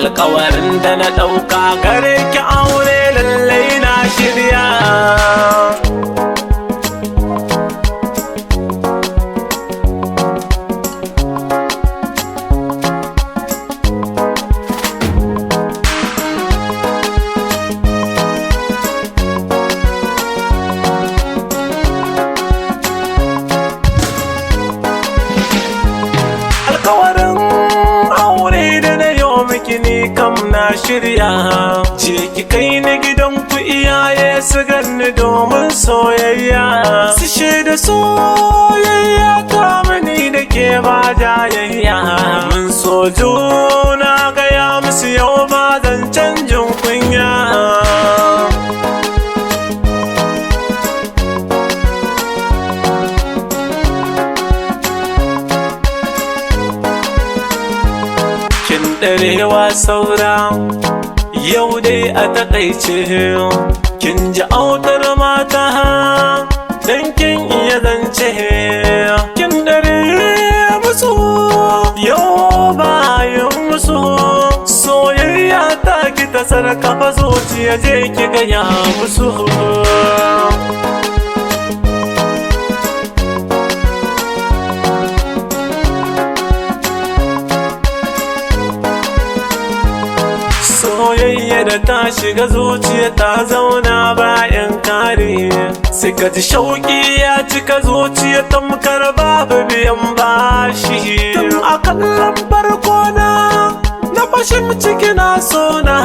alƙawarin da na ɗauka gare ki aure lallai na shirya. Alƙawarin aure da na yau miki ni kam na shirya. Je ki kai ni gidan ku iyaye su ganni domin soyayya. Su shaida soyayya ta mani da ke ba jayayya. Mun so juna gaya musu yau ba zan canjin kunya. Kin ɗarewa saura yau dai a taƙaice. Kin ji autar mata dan kin iya zance. Kin ɗare musu yau bayan musu. Soyayya ta ki ta sarkafa zuciya je ki gaya musu. Soyayya da ta shiga zuciya ta zauna bayan kare. Sai ka ji shauƙi ya cika zuciya tamkar babu biyan bashi. Tun a kallon farko na fashin ciki na sona.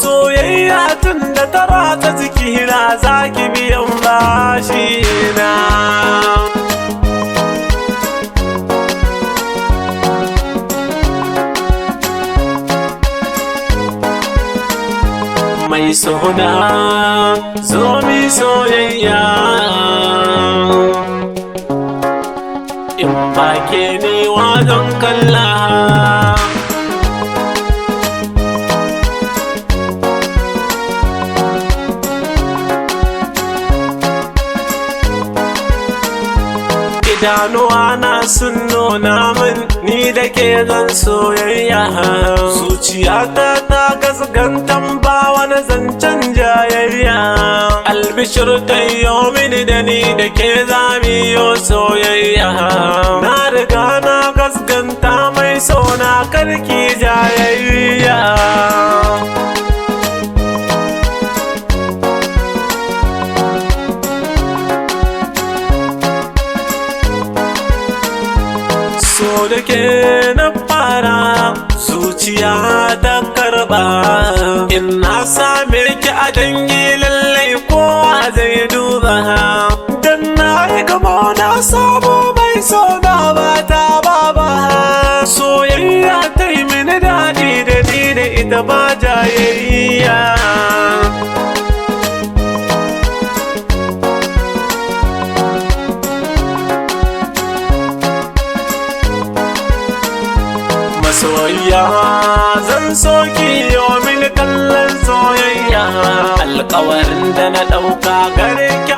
Soyayya tun da ta ratsa jiki na za ki biyan bashi na. Mai sona zo mi soyayya. In ba ke ni wa don kalla. Idanuwa na sun nuna min ni da ke zan soyayya. Zuciyata ta gaskantan ba wani zancen jayayya. Albishir kai mini da ni da ke zamiyo soyayya. Na riga na gaskanta mai sona karki jayayya. So da ke na fara zuciya ta karba. In na same ki a dangi lallai kowa zai duba. Dan na yi gamo na sabo mai so na ba ta baba. Soyayya ta yi mini daɗi da ni da ita ba jayayya. Soyayya zan so ki yo mini kallon soyayya. Alƙawarin da na ɗauka gare ki